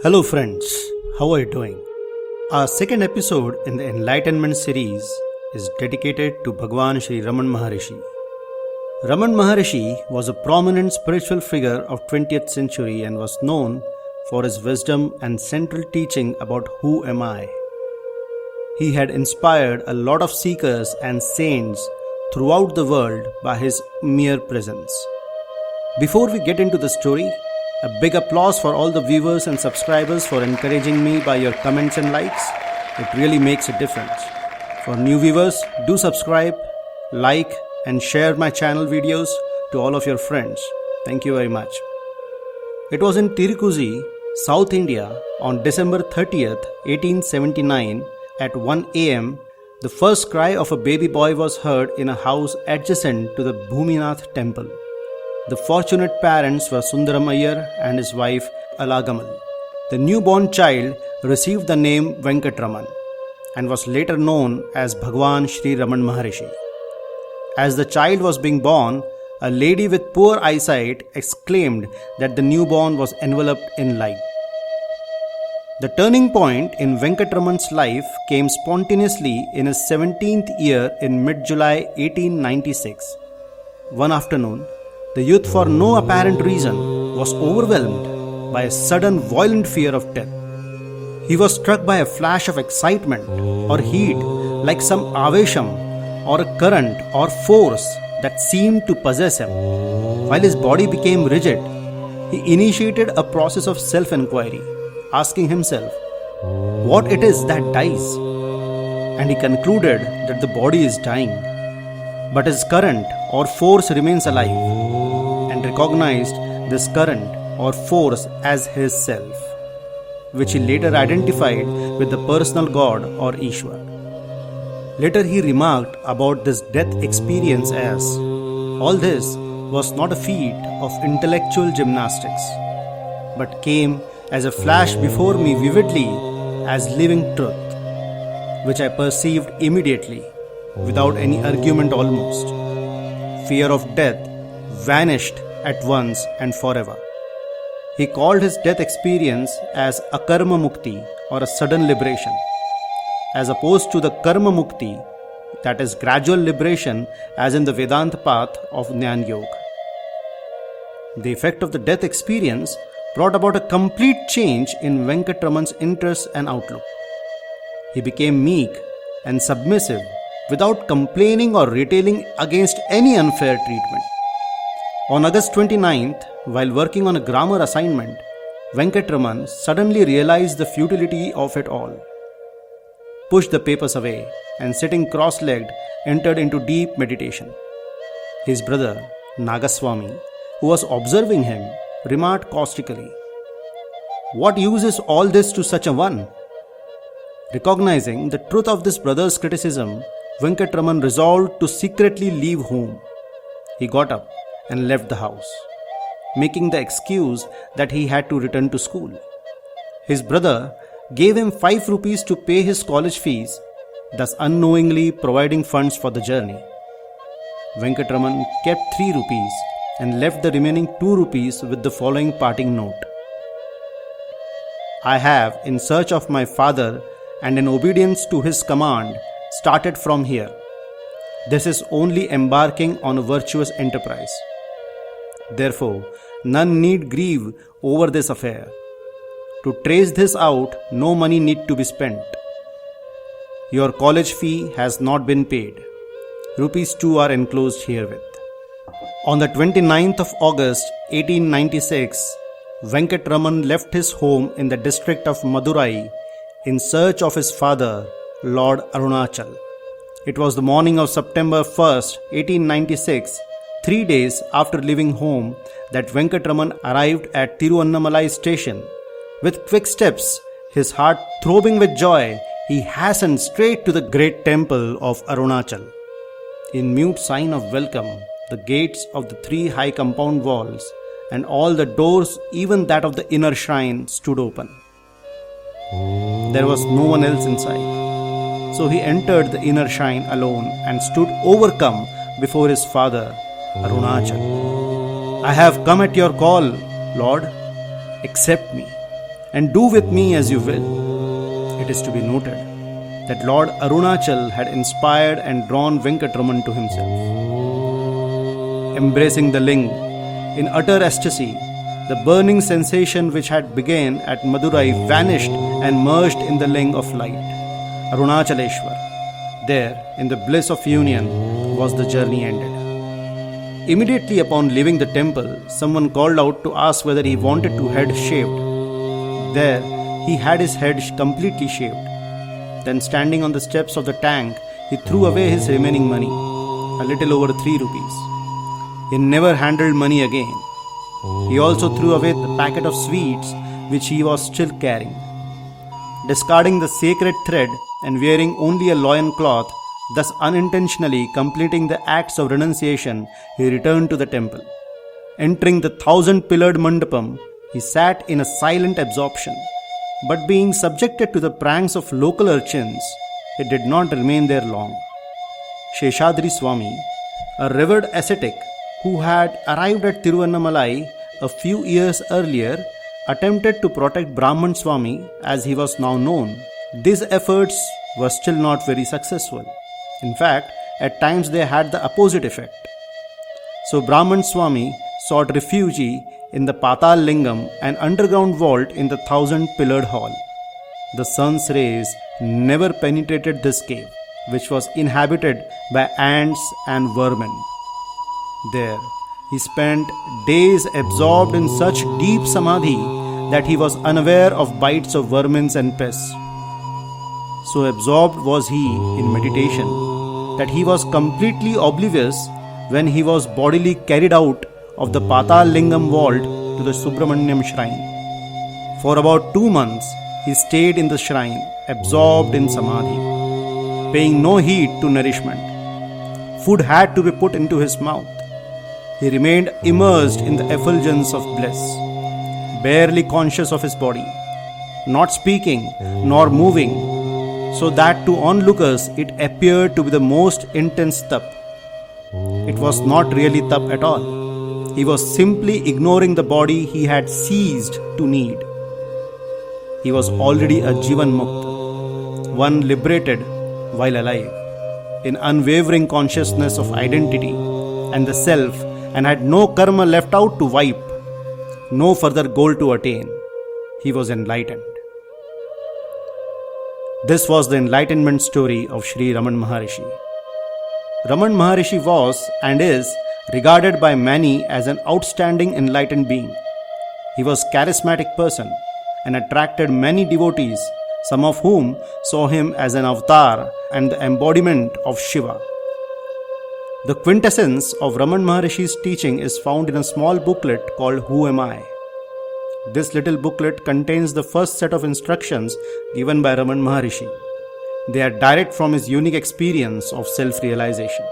Hello friends, how are you doing? Our second episode in the Enlightenment series is dedicated to Bhagavan Sri Ramana Maharishi. Raman Maharishi was a prominent spiritual figure of 20th century and was known for his wisdom and central teaching about who am I. He had inspired a lot of seekers and saints throughout the world by his mere presence. Before we get into the story, a big applause for all the viewers and subscribers for encouraging me by your comments and likes. It really makes a difference. For new viewers, do subscribe, like and share my channel videos to all of your friends. Thank you very much. It was in Tiruchuli, South India on December 30th, 1879 at 1 am. The first cry of a baby boy was heard in a house adjacent to the Bhuminath temple. The fortunate parents were Sundaram Iyer and his wife Alagamal. The newborn child received the name Venkatraman and was later known as Bhagavan Sri Ramana Maharshi. As the child was being born, a lady with poor eyesight exclaimed that the newborn was enveloped in light. The turning point in Venkatraman's life came spontaneously in his 17th year in mid-July 1896. One afternoon, the youth, for no apparent reason, was overwhelmed by a sudden violent fear of death. He was struck by a flash of excitement or heat, like some avesam or a current or force that seemed to possess him. While his body became rigid, he initiated a process of self-inquiry, asking himself what it is that dies. And he concluded that the body is dying, but his current or force remains alive, and recognized this current or force as his self, which he later identified with the personal God or Iswara. Later he remarked about this death experience as, all this was not a feat of intellectual gymnastics, but came as a flash before me vividly as living truth, which I perceived immediately, without any argument almost. Fear of death vanished at once and forever. He called his death experience as a karma mukti or a sudden liberation, as opposed to the karma mukti, that is gradual liberation as in the Vedanta path of Jnani Yoga. The effect of the death experience brought about a complete change in Venkatraman's interest and outlook. He became meek and submissive without complaining or retailing against any unfair treatment. On August 29th, while working on a grammar assignment, Venkatraman suddenly realized the futility of it all, pushed the papers away, and sitting cross-legged, entered into deep meditation. His brother, Nagaswami, who was observing him, remarked caustically, "What use is all this to such a one?" Recognizing the truth of this brother's criticism, Venkatraman resolved to secretly leave home. He got up and left the house, making the excuse that he had to return to school. His brother gave him 5 rupees to pay his college fees, thus unknowingly providing funds for the journey. Venkatraman kept 3 rupees and left the remaining 2 rupees with the following parting note: "I have, in search of my father and in obedience to his command, started from here. This is only embarking on a virtuous enterprise. Therefore, none need grieve over this affair. To trace this out, no money need to be spent. Your college fee has not been paid. Rupees 2 are enclosed herewith." On the 29th of August 1896, Venkatraman left his home in the district of Madurai in search of his father, Lord Arunachal. It was the morning of September 1st, 1896, 3 days after leaving home, that Venkatraman arrived at Tiruvannamalai station. With quick steps, his heart throbbing with joy, he hastened straight to the great temple of Arunachal. In mute sign of welcome, the gates of the 3 high compound walls and all the doors, even that of the inner shrine, stood open. There was no one else inside. So he entered the inner shrine alone and stood overcome before his father, Arunachal. "I have come at your call, Lord. Accept me. and do with me as you will. It is to be noted that Lord Arunachal had inspired and drawn Venkatraman to himself. Embracing the ling in utter ecstasy, the burning sensation which had begun at Madurai vanished and merged in the ling of light, Arunachaleshwar. There, in the bliss of union, was the journey ended. Immediately upon leaving the temple, someone called out to ask whether he wanted to head shaved. There, he had his head completely shaved. Then, standing on the steps of the tank, he threw away his remaining money, a little over 3 rupees. He never handled money again. He also threw away the packet of sweets which he was still carrying. Discarding the sacred thread and wearing only a loin cloth, thus unintentionally completing the acts of renunciation, he returned to the temple. Entering the 1,000-pillared mandapam, he sat in a silent absorption. But being subjected to the pranks of local urchins, he did not remain there long. Sheshadri Swami, a revered ascetic who had arrived at Tiruvannamalai a few years earlier, attempted to protect Brahman Swami as he was now known. These efforts were still not very successful. In fact, at times they had the opposite effect. So Brahman Swami sought refuge in the Patal Lingam, an underground vault in the 1,000-pillared hall. The sun's rays never penetrated this cave, which was inhabited by ants and vermin. There, he spent days absorbed in such deep samadhi that he was unaware of bites of vermin and pests. So absorbed was he in meditation that he was completely oblivious when he was bodily carried out of the Patal Lingam vault to the Subramanyam shrine. For about 2 months, he stayed in the shrine, absorbed in samadhi, paying no heed to nourishment. Food had to be put into his mouth. He remained immersed in the effulgence of bliss, barely conscious of his body, not speaking nor moving, so that to onlookers it appeared to be the most intense tap. It was not really tap at all. He was simply ignoring the body he had ceased to need. He was already a jivanmukta, one liberated while alive, in unwavering consciousness of identity and the self, and had no karma left out to wipe, no further goal to attain. He was enlightened. This was the enlightenment story of Sri Raman Maharishi. Raman Maharishi was and is regarded by many as an outstanding enlightened being. He was a charismatic person and attracted many devotees, some of whom saw him as an avatar and the embodiment of Shiva. The quintessence of Raman Maharishi's teaching is found in a small booklet called Who Am I? This little booklet contains the first set of instructions given by Raman Maharishi. They are direct from his unique experience of self-realization.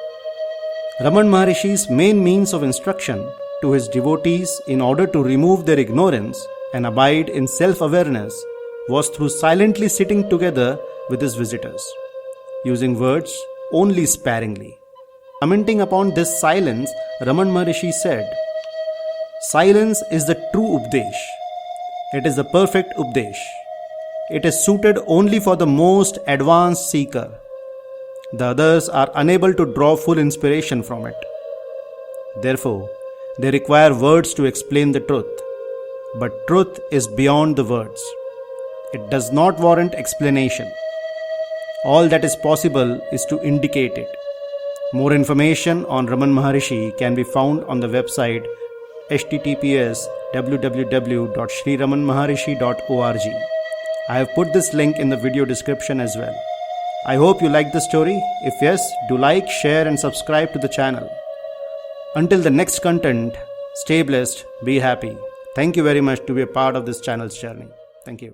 Raman Maharishi's main means of instruction to his devotees in order to remove their ignorance and abide in self-awareness was through silently sitting together with his visitors, using words only sparingly. Commenting upon this silence, Raman Maharishi said, "Silence is the true Updesh. It is the perfect Updesh. It is suited only for the most advanced seeker. The others are unable to draw full inspiration from it. Therefore, they require words to explain the truth. But truth is beyond the words. It does not warrant explanation. All that is possible is to indicate it." More information on Raman Maharishi can be found on the website https://www.shriramanmaharishi.org. I have put this link in the video description as well. I hope you liked the story. If yes, do like, share and subscribe to the channel. Until the next content, stay blessed, be happy. Thank you very much to be a part of this channel's journey. Thank you.